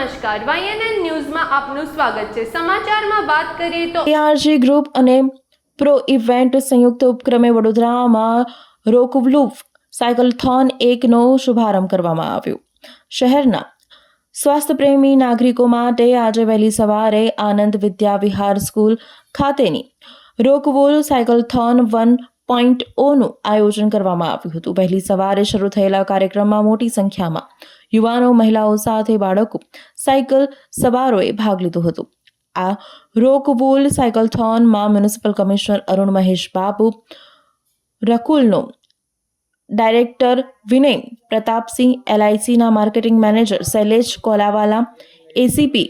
નમસ્કાર YNN ન્યૂઝમાં આપનું સ્વાગત છે। સમાચારમાં વાત કરીએ તો ARG ગ્રુપ અને પ્રો ઇવેન્ટ સંયુક્ત ઉપક્રમે વડોદરામાં રોકવૂલ્ફ સાયકલથોન 1નો શુભારંભ કરવામાં આવ્યો। શહેરના સ્વાસ્થ્યપ્રેમી નાગરિકો માટે આજે વહેલી સવારે આનંદ વિદ્યા વિહાર સ્કૂલ ખાતેની રોકવૂલ સાયકલથોન 1.0નું આયોજન કરવામાં આવ્યું હતું। વહેલી સવારે શરૂ થયેલા કાર્યક્રમમાં મોટી સંખ્યામાં યુવાનો, મહિલાઓ સાથે બાળકો, સાયકલ સવારોએ ભાગ લીધો હતો। આ રોકવૂલ સાયકલથોનમાં મ્યુનિસિપલ કમિશનર અરુણ મહેશ બાબુ, રકુલનો ડાયરેક્ટર વિનય પ્રતાપસિંહ, LICના marketing manager Shailesh Kolawala, ACP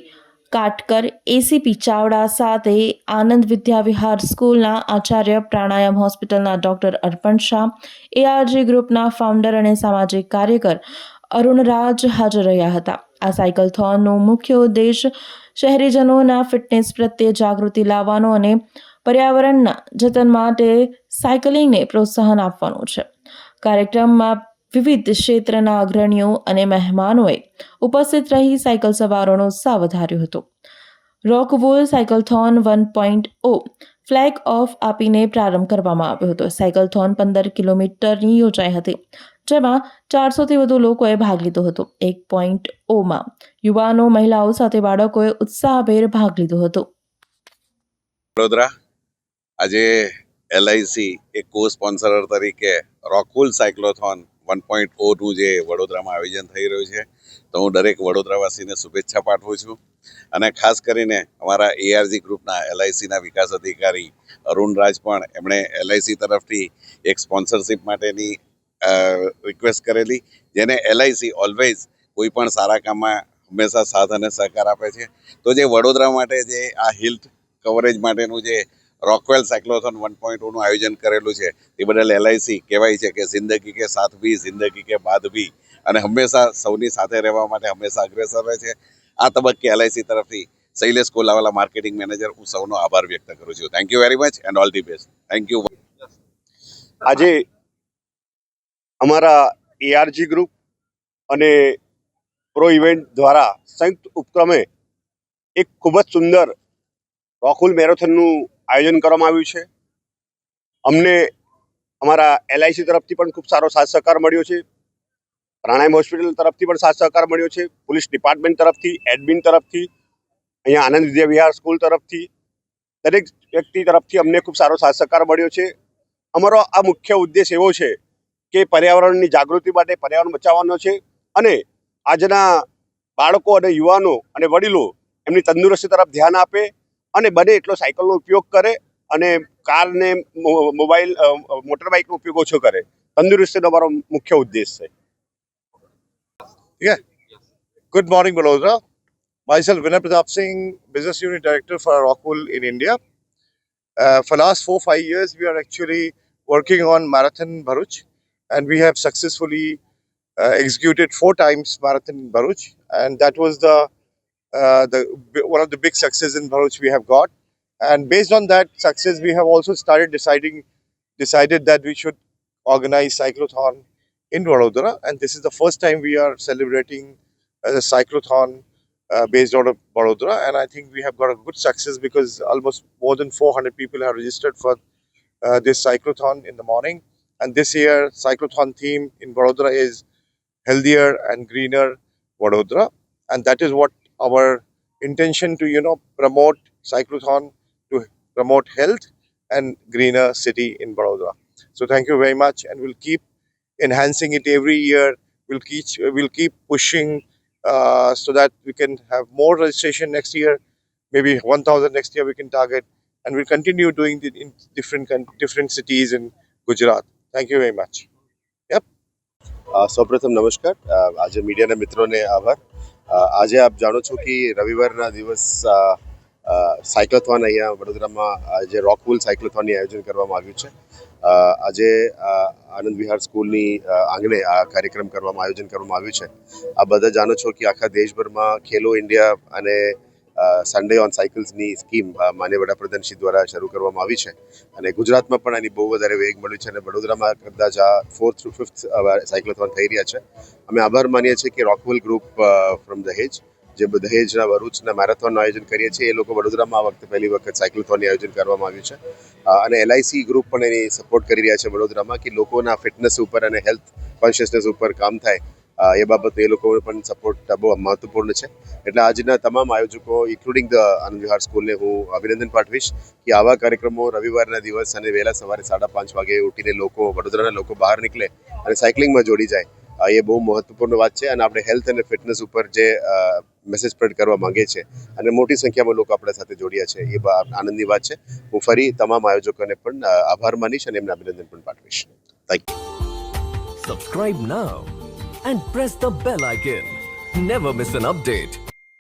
Katkar, ACP Chavda સાથે આનંદ વિદ્યા વિહાર સ્કૂલના આચાર્ય, પ્રાણાયામ હોસ્પિટલના ડોક્ટર અર્પણ શાહ, ARG ગ્રુપના ફાઉન્ડર અને સામાજિક કાર્યકર અરુણરાજ હાજર રહ્યા હતા। આ સાયકલથોનનો મુખ્ય ઉદ્દેશ શહેરીજનોના ફિટનેસ પ્રત્યે જાગૃતિ લાવવાનો અને પર્યાવરણના જતન માટે સાયકલિંગને પ્રોત્સાહન આપવાનો છે। કાર્યક્રમમાં વિવિધ ક્ષેત્રના અગ્રણીઓ અને મહેમાનોએ ઉપસ્થિત રહી સાયકલ સવારોનો ઉત્સાહ વધાર્યો હતો। રોકવૂલ સાયકલથોન 1.0 ફ્લેગ ઓફ આપીને પ્રારંભ કરવામાં આવ્યો હતો। સાયકલથોન 15 કિલોમીટરની યોજાઈ હતી, જેમાં 400થી વધુ લોકોએ ભાગ લીધો હતો। 1.0માં યુવાનો, મહિલાઓ સાથે બાળકોએ ઉત્સાહભેર ભાગ લીધો હતો। વડોદરા આજે LIC એક કો સ્પોન્સર તરીકે રોકવૂલ સાયક્લોથોન 1.0નું જે વડોદરામાં આયોજન થઈ રહ્યું છે, તો હું દરેક વડોદરાવાસીને શુભેચ્છા પાઠવું છું। અને ખાસ કરીને અમારા ARG ગ્રુપના LICના વિકાસ અધિકારી અરુણરાજ પણ એમણે LIC તરફથી એક સ્પોન્સરશિપ માટેની રિક્વેસ્ટ કરેલી, જેને LIC ઓલવેઝ કોઈ પણ સારા કામમાં હંમેશા સાથ અને સહકાર આપે છે। તો જે વડોદરા માટે જે આ હિલ કવરેજ માટેનું જે રોકવેલ સાયક્લોથોન 1.0નું આયોજન કરેલું છે, તે બદલ LIC કહેવાય છે કે જિંદગી કે સાથ ભી, જિંદગી કે બાદ ભી, અને હંમેશા સૌની સાથે રહેવા માટે હંમેશા અગ્રેસર રહે છે। આ તબક્કે LIC તરફથી શૈલેષ કોલાવાલા, માર્કેટિંગ મેનેજર, હું સૌનો આભાર વ્યક્ત કરું છું। Thank you very much and all the best. Thank you. આજે અમારા ARG ગ્રુપ અને પ્રો ઇવેન્ટ દ્વારા સંયુક્ત ઉપક્રમે એક ખૂબ જ સુંદર રોકવૂલ મેરેથોનનું આયોજન કરવામાં આવ્યું છે। અમને અમારા LIC તરફથી પણ ખૂબ સારો સાથ સહકાર મળ્યો છે, પ્રાણાયામ હોસ્પિટલ તરફથી પણ સાથ સહકાર મળ્યો છે, પોલીસ ડિપાર્ટમેન્ટ તરફથી, એડમિન તરફથી, અહીંયા આનંદ વિદ્યા વિહાર સ્કૂલ તરફથી, દરેક વ્યક્તિ તરફથી અમને ખૂબ સારો સાથ સહકાર મળ્યો છે। અમારો આ મુખ્ય ઉદ્દેશ એવો છે કે પર્યાવરણની જાગૃતિ માટે પર્યાવરણ બચાવવાનો છે, અને આજના બાળકો અને યુવાનો અને વડીલો એમની તંદુરસ્તી તરફ ધ્યાન આપે અને બને એટલો સાયકલનો ઉપયોગ કરે અને કાર ને મોબાઈલ મોટરબાઇકનો ઉપયોગ ઓછો કરે। તંદુરસ્તીનો અમારો મુખ્ય ઉદ્દેશ છે। Yeah. Good morning, Vadodara. Myself, Vinay Pratap Singh, Business Unit Director for Rockwool in India. For last 4-5 years, we are actually working on Marathon Bharuch, and we have successfully executed 4 times Marathon in Bharuch, and that was the one of the big success in Bharuch we have got. And based on that success, we have also decided that we should organize cyclothon in Vadodara, and this is the first time we are celebrating the cyclothon based out of Vadodara, and I think we have got a good success because almost more than 400 people have registered for this cyclothon in the morning. And this year cyclothon theme in Vadodara is healthier and greener Vadodara, and that is what our intention to promote cyclothon, to promote health and greener city in Vadodara. So thank you very much, and we'll keep enhancing it every year. We'll keep pushing so that we can have more registration next year. Maybe 1,000 next year we can target, and we'll continue doing it in different cities in Gujarat. Thank you very much. Yep. સૌપ્રથમ નમસ્કાર। આજે મીડિયાના મિત્રોને આભાર। આજે આપ જાણો છો કે રવિવારના દિવસ સાયક્લોથોન અહીંયા વડોદરામાં આજે રોકવૂલ સાયક્લોથોનની આયોજન કરવામાં આવ્યું છે। આજે આનંદ વિહાર સ્કૂલની આંગણે આ કાર્યક્રમ આયોજન કરવામાં આવ્યું છે। આ બધા જાણો છો કે આખા દેશભરમાં ખેલો ઇન્ડિયા અને સન્ડે ઓન સાયકલ્સની સ્કીમ માનનીય વડાપ્રધાનશ્રી દ્વારા શરૂ કરવામાં આવી છે, અને ગુજરાતમાં પણ આની બહુ વધારે વેગ મળ્યું છે, અને વડોદરામાં કદાચ આ 4th through 5th સાયક્લોથોન થઈ રહ્યા છે। અમે આભાર માનીએ છીએ કે રોકવૂલ ગ્રુપ ફ્રોમ દહેજ જે દહેજના ભરૂચના મેરેથોનનું આયોજન કરીએ છીએ એ લોકો વડોદરામાં આ વખતે પહેલી વખત સાયક્લોથોનનું આયોજન કરવામાં આવ્યું છે અને LIC ગ્રુપ પણ એની સપોર્ટ કરી રહ્યા છે વડોદરામાં કે લોકોના ફિટનેસ ઉપર અને હેલ્થ કોન્શિયસનેસ ઉપર કામ થાય એ બાબત એ લોકો પણ સપોર્ટ બહુ મહત્વપૂર્ણ છે એટલે આજના તમામ આયોજકો ઇન્ક્લુડિંગ ધ આનંદ વિહાર સ્કૂલને હું અભિનંદન પાઠવીશ કે આવા કાર્યક્રમો રવિવારના દિવસ અને વહેલા સવારે 5:30 વાગે ઉઠીને લોકો વડોદરાના લોકો બહાર નીકળે અને સાયકલિંગમાં જોડી જાય એ બહુ મહત્વપૂર્ણ વાત છે અને આપણે હેલ્થ અને ફિટનેસ ઉપર જે મેસેજ સ્પ્રેડ કરવા માંગે છે અને મોટી સંખ્યામાં લોકો આપણા સાથે જોડ્યા છે એ આનંદની વાત છે હું ફરી તમામ આયોજકોને પણ આભાર માનીશ અને એમને અભિનંદન પણ પાઠવીશ thank you Subscribe now and press the bell icon. Never miss an update.